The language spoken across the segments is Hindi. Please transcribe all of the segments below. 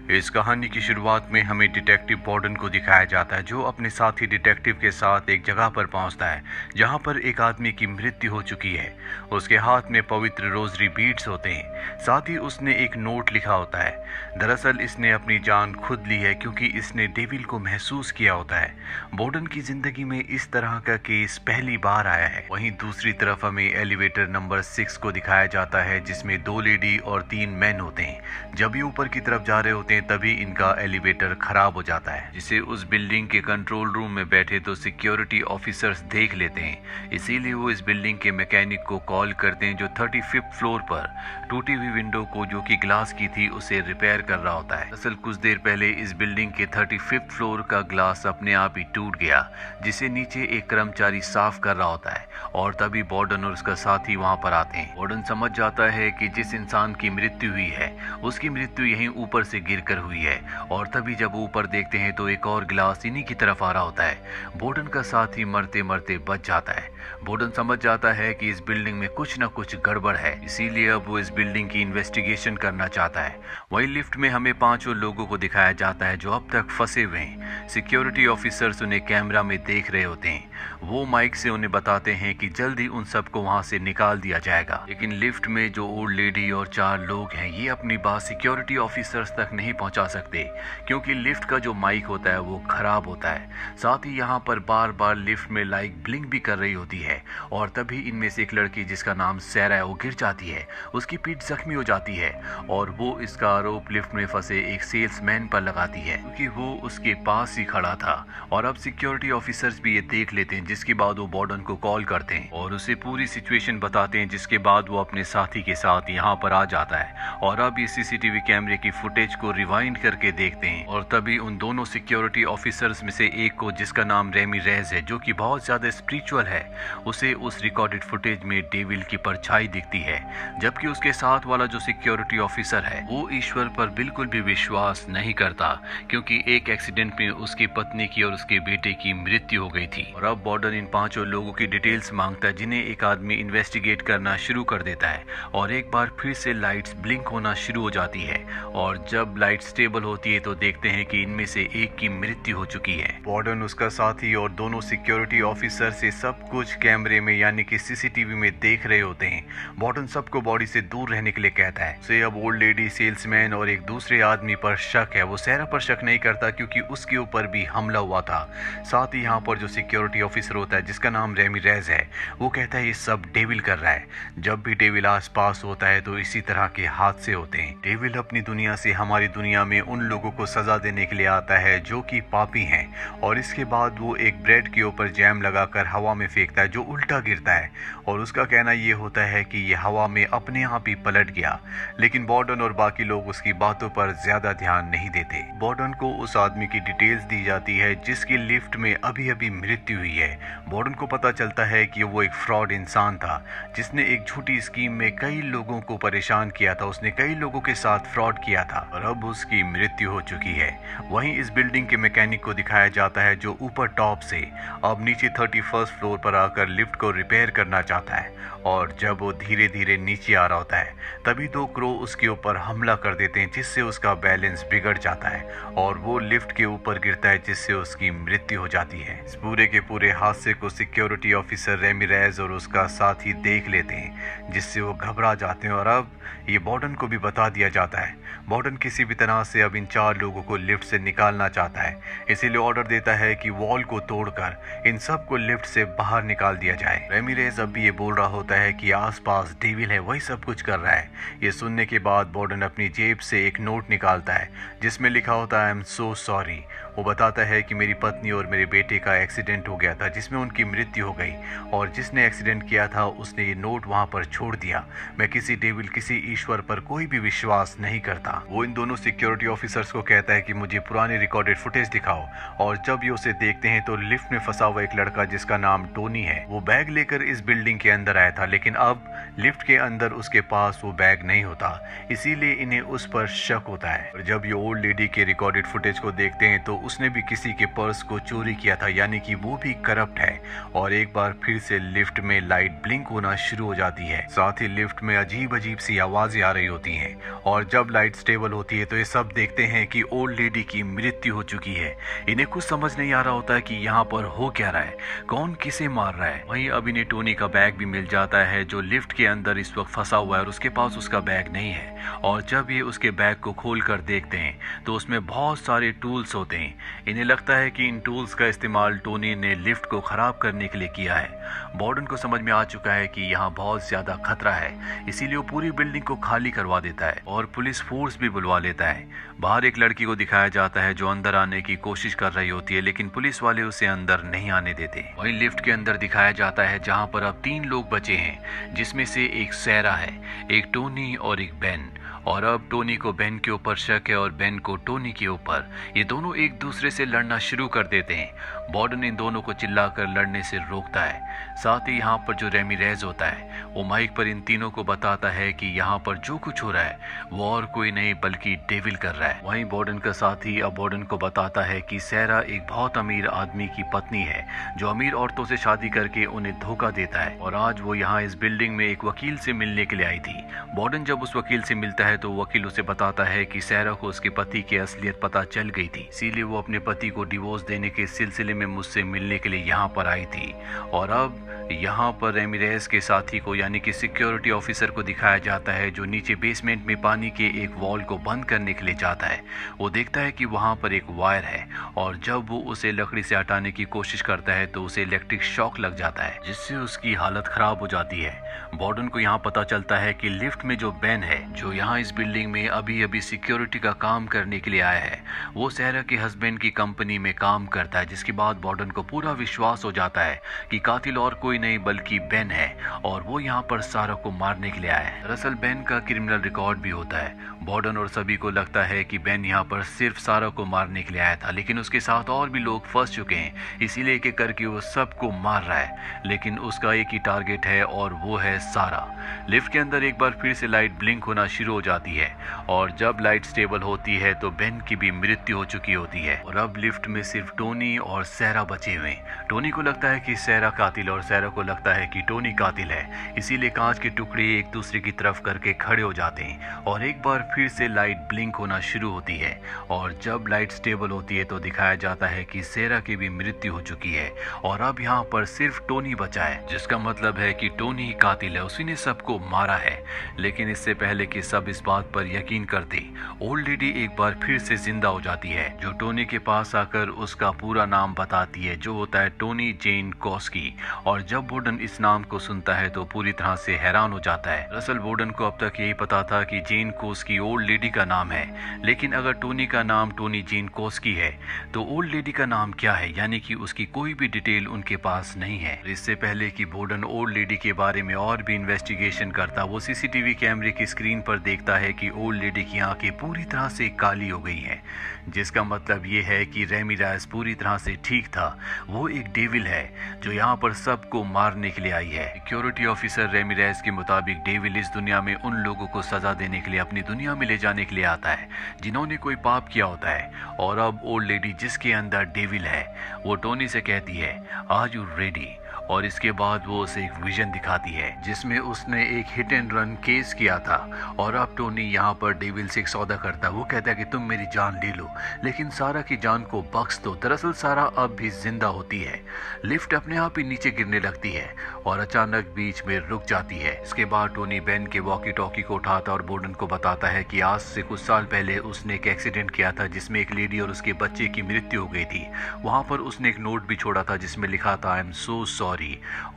इस कहानी की शुरुआत में हमें डिटेक्टिव बॉर्डन को दिखाया जाता है, जो अपने साथी डिटेक्टिव के साथ एक जगह पर पहुंचता है जहां पर एक आदमी की मृत्यु हो चुकी है। उसके हाथ में पवित्र रोजरी बीड्स होते हैं, साथ ही उसने एक नोट लिखा होता है। दरअसल इसने अपनी जान खुद ली है क्योंकि इसने डेविल को महसूस किया होता है। बॉर्डन की जिंदगी में इस तरह का केस पहली बार आया है। वहीं दूसरी तरफ हमें एलिवेटर नंबर 6 को दिखाया जाता है, जिसमें 2 लेडी और 3 मैन होते हैं। जब ये ऊपर की तरफ जा रहे होते हैं तभी इनका एलिवेटर खराब हो जाता है, जिसे उस बिल्डिंग के कंट्रोल रूम में बैठे तो सिक्योरिटी ऑफिसर्स देख लेते हैं। इसीलिए वो इस बिल्डिंग के मैकेनिक को कॉल करते हैं, जो 35th फ्लोर पर टूटी हुई विंडो को, जो कि ग्लास की थी, उसे रिपेयर कर रहा होता है। असल कुछ देर पहले इस बिल्डिंग के 35th फ्लोर का ग्लास अपने आप ही टूट गया, जिसे नीचे एक कर्मचारी साफ कर रहा होता है और तभी बॉर्डन और उसका साथी वहां पर आते हैं। बॉर्डन समझ जाता है कि जिस इंसान की मृत्यु हुई है उसकी मृत्यु यहीं ऊपर से गिरकर हुई है, और तभी जब ऊपर देखते हैं तो एक और ग्लास इन्हीं की तरफ आ रहा होता है। बॉर्डन का साथी मरते मरते बच जाता है। बॉर्डन समझ जाता है कि इस बिल्डिंग में कुछ न कुछ गड़बड़ है, इसीलिए अब वो इस बिल्डिंग की इन्वेस्टिगेशन करना चाहता है। वहीं लिफ्ट में हमें 5 लोगों को दिखाया जाता है जो अब तक फंसे हुए हैं। सिक्योरिटी ऑफिसर्स उन्हें कैमरा में देख रहे होते हैं। वो माइक से उन्हें बताते हैं कि जल्दी उन सबको वहां से निकाल दिया जाएगा, लेकिन लिफ्ट में जो ओल्ड लेडी और 4 लोग हैं, ये अपनी बात सिक्योरिटी ऑफिसर्स तक नहीं पहुंचा सकते क्योंकि लिफ्ट का जो माइक होता है वो खराब होता है। साथ ही यहाँ पर बार बार लिफ्ट में लाइट ब्लिंक भी कर रही होती है, और तभी इनमें से एक लड़की जिसका नाम सैरा है वो गिर जाती है। उसकी पीठ जख्मी हो जाती है और वो इसका आरोप लिफ्ट में फंसे एक सेल्समैन पर लगाती है क्योंकि वो उसके पास ही खड़ा था। और अब सिक्योरिटी ऑफिसर्स भी ये देख लेते हैं, जिसके बाद वो बॉर्डन को कॉल करते हैं और उसे पूरी सिचुएशन बताते हैं, जिसके बाद वो अपने साथी के साथ यहाँ पर आ जाता है। और अब ये सीसीटीवी कैमरे की फुटेज को रिवाइंड करके देखते हैं और तभी उन दोनों सिक्योरिटी ऑफिसर्स में से एक को, जिसका नाम रेमी रेज है, जो कि बहुत ज्यादा स्पिरिचुअल है, उसे उस रिकॉर्डेड फुटेज में डेविल की परछाई दिखती है। जबकि उसके साथ वाला जो सिक्योरिटी ऑफिसर है वो ईश्वर पर बिल्कुल भी विश्वास नहीं करता क्योंकि एक एक्सीडेंट में उसकी पत्नी की और उसके बेटे की मृत्यु हो गई थी। और अब बॉर्डन इन 5 लोगों की डिटेल्स मांगता है, जिन्हें एक आदमी इन्वेस्टिगेट करना शुरू कर देता है और एक बार फिर से लाइट्स ब्लिंक होना शुरू हो जाती है। और जब लाइट स्टेबल होती है तो देखते हैं कि इनमें से एक की मृत्यु हो चुकी है। बॉर्डन, उसका साथी और दोनों सिक्योरिटी ऑफिसर से सब कुछ कैमरे में यानी कि सीसीटीवी में देख रहे होते हैं। बॉर्डन सबको बॉडी से दूर रहने के लिए कहता है। उसे अब ओल्ड लेडी, सेल्समैन और एक दूसरे आदमी पर शक है। वो सैरा पर शक नहीं करता क्योंकि उसके ऊपर भी हमला हुआ था। साथ ही यहाँ पर जो सिक्योरिटी ऑफिसर होता है, जिसका नाम रेमी रेज है, वो कहता है ये सब डेविल कर रहा है। जब भी डेविल आस पास होता है तो इसी तरह के हादसे होते हैं। डेविल अपनी दुनिया से हमारी दुनिया में उन लोगों को सजा देने के लिए आता है जो कि पापी हैं, और इसके बाद वो एक ब्रेड के ऊपर जैम लगाकर हवा में फेंकता है जो उल्टा गिरता है, और उसका कहना ये होता है कि ये हवा में अपने आप ही पलट गया। लेकिन बॉर्डन और बाकी लोग उसकी बातों पर ज्यादा ध्यान नहीं देते। बॉर्डन को उस आदमी की डिटेल्स दी जाती है जिसकी लिफ्ट में अभी अभी मृत्यु हुई है। बॉर्डन को पता चलता है कि वो एक फ्रॉड इंसान था जिसने एक झूठी स्कीम में कई लोगों को परेशान किया था। उसने कई लोगों के साथ फ्रॉड किया था और अब उसकी मृत्यु हो चुकी है। वहीं इस बिल्डिंग के मैकेनिक को दिखाया जाता है जो ऊपर टॉप से अब नीचे 31st फ्लोर पर आकर लिफ्ट को रिपेयर करना चाहता है, और जब वो धीरे धीरे नीचे आ रहा होता है तभी 2 क्रो उसके ऊपर हमला कर देते हैं, जिससे उसका बैलेंस बिगड़ जाता है और वो लिफ्ट के ऊपर गिरता है, जिससे उसकी मृत्यु हो जाती है। इस पूरे के पूरे हादसे को सिक्योरिटी ऑफिसर रेमी रेज और उसका साथी देख लेते हैं, जिससे वो घबरा जाते हैं और अब ये बॉर्डन को भी बता दिया जाता है। बॉर्डन किसी भी तरह से अब इन 4 लोगों को लिफ्ट से निकालना चाहता है, इसीलिए ऑर्डर देता है कि वॉल को तोड़कर इन सबको लिफ्ट से बाहर निकाल दिया जाए। रेमी रेज अब भी ये बोल रहा होता है कि आसपास डेविल है, वही सब कुछ कर रहा है। ये सुनने के बाद बॉर्डन अपनी जेब से एक नोट निकालता है जिसमें लिखा होता है आई एम सो सॉरी। वो बताता है कि मेरी पत्नी और मेरे बेटे का एक्सीडेंट हो गया था जिसमें उनकी मृत्यु हो गई, और जिसने एक्सीडेंट किया था उसने ये नोट वहां पर छोड़ दिया। मैं किसी डेविल, किसी ईश्वर पर कोई भी विश्वास नहीं करता। वो इन दोनों सिक्योरिटी ऑफिसर्स को कहता है कि मुझे पुरानी रिकॉर्डेड फुटेज दिखाओ, और जब ये उसे देखते हैं तो लिफ्ट में फंसा हुआ एक लड़का जिसका नाम टोनी है, वो बैग लेकर इस बिल्डिंग के अंदर आया था, लेकिन अब लिफ्ट के अंदर उसके पास वो बैग नहीं होता, इसीलिए इन्हें उस पर शक होता है। और जब ये ओल्ड लेडी के रिकॉर्डेड फुटेज को देखते हैं तो उसने भी किसी के पर्स को चोरी किया था, यानी कि वो भी करप्ट है। और एक बार फिर से लिफ्ट में लाइट ब्लिंक होना शुरू हो जाती है, साथ ही लिफ्ट में अजीब अजीब सी आवाजें आ रही होती हैं। और जब लाइट स्टेबल होती है तो ये सब देखते हैं कि ओल्ड लेडी की मृत्यु हो चुकी है। इन्हें कुछ समझ नहीं आ रहा होता है कि यहाँ पर हो क्या रहा है, कौन किसे मार रहा है। वहीं अब इन्हें टोनी का बैग भी मिल जाता है जो लिफ्ट के अंदर इस वक्त फंसा हुआ है और उसके पास उसका बैग नहीं है। और जब ये उसके बैग को खोल कर देखते हैं तो उसमें बहुत सारे टूल्स होते हैं। इन्हें लगता है कि इन टूल्स का इस्तेमाल टोनी ने लिफ्ट को खराब करने के लिए किया है। बॉर्डन को समझ में आ चुका है कि यहाँ बहुत ज्यादा खतरा है, इसीलिए वो पूरी बिल्डिंग को खाली करवा देता है और पुलिस फोर्स भी बुलवा लेता है। बाहर एक लड़की को दिखाया जाता है जो अंदर आने की कोशिश कर रही होती है, लेकिन पुलिस वाले उसे अंदर नहीं आने देते। वहीं लिफ्ट के अंदर दिखाया जाता है जहाँ पर अब 3 लोग बचे हैं, जिसमें से एक सैरा है, एक टोनी और एक बेन। और अब टोनी को बेन के ऊपर शक है और बेन को टोनी के ऊपर। ये दोनों एक दूसरे से लड़ना शुरू कर देते हैं। बॉर्डन इन दोनों को चिल्लाकर लड़ने से रोकता है। साथ ही यहाँ पर जो रेमिरेज होता है वो माइक पर इन तीनों को बताता है कि यहाँ पर जो कुछ हो रहा है वो और कोई नहीं बल्कि डेविल कर रहा है। वहीं बॉर्डन का साथी अब बॉर्डन को बताता है कि सैरा एक बहुत अमीर आदमी की पत्नी है जो अमीर औरतों से शादी करके उन्हें धोखा देता है। और आज वो यहाँ इस बिल्डिंग में एक वकील से मिलने के लिए आई थी। बॉर्डन जब उस वकील से मिलता है तो वकील उसे बताता है कि सैरा को उसके पति की असलियत पता चल गई थी, इसीलिए वो अपने पति को डिवोर्स देने के सिलसिले में मुझसे मिलने के लिए यहाँ पर आई थी। और अब यहाँ पर रेमिरेज के साथी को यानी कि सिक्योरिटी ऑफिसर को दिखाया जाता है जो नीचे बेसमेंट में पानी के एक वॉल को बंद करने के लिए जाता है। वो देखता है कि वहाँ पर एक वायर है और जब वो उसे लकड़ी से हटाने की कोशिश करता है तो उसे इलेक्ट्रिक शॉक लग जाता है जिससे उसकी हालत खराब हो जाती है। बॉर्डन को यहाँ पता चलता है कि लिफ्ट में जो बेन है जो यहाँ इस बिल्डिंग में अभी अभी सिक्योरिटी का काम करने के लिए आया है, वो सैरा के हस्बैंड की कंपनी में काम करता है। जिसके बाद बॉर्डन को पूरा विश्वास हो जाता है कि कातिल और कोई नहीं बल्कि बेन है और वो यहाँ पर सारा को मारने के लिए आया है। दरअसल बेन का क्रिमिनल रिकॉर्ड भी होता है। बॉर्डन और सभी को लगता है कि बेन यहाँ पर सिर्फ सारा को मारने के लिए आया था, लेकिन उसके साथ और भी लोग फंस चुके हैं, इसीलिए एक एक करके वो सबको मार रहा है। लेकिन उसका एक ही टारगेट है और वो है सारा। लिफ्ट के अंदर एक बार फिर से लाइट ब्लिंक होना शुरू हो जाती है और जब लाइट स्टेबल होती है तो बेन की भी मृत्यु हो चुकी होती है और अब लिफ्ट में सिर्फ टोनी और सैरा बचे हुए। टोनी को लगता है कि सैरा कातिल और सैरा को लगता है कि टोनी कातिल है, इसीलिए कांच के टुकड़े एक दूसरे की तरफ करके खड़े हो जाते हैं और एक बार फिर से लाइट ब्लिंक होना शुरू होती है। और जब लाइट स्टेबल होती है तो दिखाया जाता है कि सैरा की भी मृत्यु हो चुकी है और अब यहाँ पर सिर्फ टोनी बचा है, जिसका मतलब है कि टोनी ही कातिल है, उसी ने सबको मारा है। लेकिन इससे पहले कि सब इस बात पर यकीन करते, ओल्ड लेडी एक बार फिर से जिंदा हो जाती है जो टोनी के पास आकर उसका पूरा नाम बताती है जो होता है टोनी जेन कोस्की। और जब बॉर्डन इस नाम को सुनता है तो पूरी तरह से हैरान हो जाता है। दरअसल बॉर्डन को अब तक यही पता था कि जेन कोस्की ओल्ड लेडी का नाम है, लेकिन अगर टोनी का नाम टोनी जेन कोस्की है तो ओल्ड लेडी का नाम क्या है, यानी कि उसकी कोई भी डिटेल उनके पास नहीं है। इससे पहले कि बॉर्डन ओल्ड लेडी के बारे में और भी इन्वेस्टिगेशन करता, वो सीसीटीवी कैमरे की स्क्रीन पर देखता है कि ओल्ड लेडी की आंखें पूरी तरह से काली हो गई हैं, जिसका मतलब ये है कि रेमिरेज पूरी तरह से ठीक था। वो एक डेविल है जो यहाँ पर सबको मारने के लिए आई है। सिक्योरिटी ऑफिसर रेमिरेज के मुताबिक डेविल इस दुनिया में उन लोगों को सजा देने के लिए अपनी दुनिया में ले जाने के लिए आता है जिन्होंने कोई पाप किया होता है। और अब ओल्ड लेडी जिसके अंदर डेविल है वो टोनी से कहती है आर यू रेडी, और इसके बाद वो उसे एक विजन दिखाती है जिसमें उसने एक हिट एंड रन केस किया था। और अब टोनी यहाँ पर डेविल से एक सौदा करता है। वो कहता है कि तुम मेरी जान ले लो लेकिन सारा की जान को बख्श दो। दरअसल सारा अब भी जिंदा होती है। लिफ्ट अपने आप ही नीचे गिरने लगती है और अचानक बीच में रुक जाती है। इसके बाद टोनी बेन के वॉकी टॉकी को उठाता और बॉर्डन को बताता है कि आज से कुछ साल पहले उसने एक एक्सीडेंट किया था जिसमें एक लेडी और उसके बच्चे की मृत्यु हो गई थी। वहां पर उसने एक नोट भी छोड़ा था जिसमें लिखा था आई एम सो सॉरी।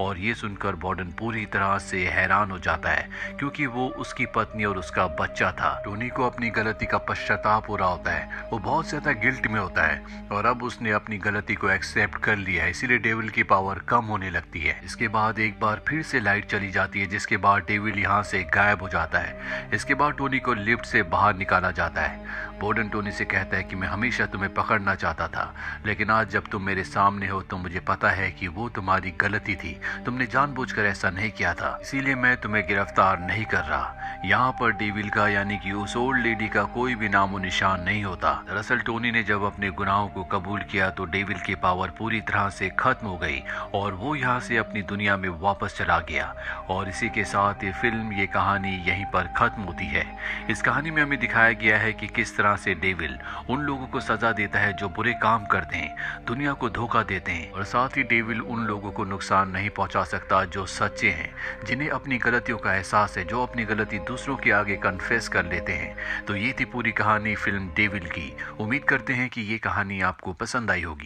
और ये सुनकर बॉर्डन पूरी तरह से हैरान हो जाता है क्योंकि वो उसकी पत्नी और उसका बच्चा था। टोनी को अपनी गलती का पश्चाताप हो रहा होता है, वो बहुत ज्यादा गिल्ट में होता है और अब उसने अपनी गलती को एक्सेप्ट कर लिया है, इसीलिए डेविल की पावर कम होने लगती है। इसके बाद एक बार फिर से लाइट चली जाती है जिसके बाद डेविल यहाँ से गायब हो जाता है। इसके बाद टोनी को लिफ्ट से बाहर निकाला जाता है। बोर्डन टोनी से कहता है कि मैं हमेशा तुम्हें पकड़ना चाहता था, लेकिन आज जब तुम मेरे सामने हो तो मुझे पता है कि वो तुम्हारी गलती थी। तुमने जानबूझकर ऐसा नहीं किया था, इसीलिए मैं तुम्हें गिरफ्तार नहीं कर रहा। यहाँ पर डेविल का यानी कि उस ओल्ड लेडी का कोई भी नामो निशान नहीं होता। दरअसल टोनी ने जब अपने गुनाहों को कबूल किया तो डेविल की पावर पूरी तरह से खत्म हो गई और वो यहाँ से अपनी दुनिया में वापस चला गया। और इसी के साथ ये फिल्म, ये कहानी यहीं पर खत्म होती है। इस कहानी में हमें दिखाया गया है कि किस तरह से डेविल उन लोगों को सजा देता है जो बुरे काम करते हैं, दुनिया को धोखा देते हैं, और साथ ही डेविल उन लोगों को नुकसान नहीं पहुंचा सकता जो सच्चे हैं, जिन्हें अपनी गलतियों का एहसास है, जो अपनी गलती दूसरों के आगे कन्फेस कर लेते हैं। तो ये थी पूरी कहानी फिल्म डेविल की। उम्मीद करते हैं कि ये कहानी आपको पसंद आई होगी।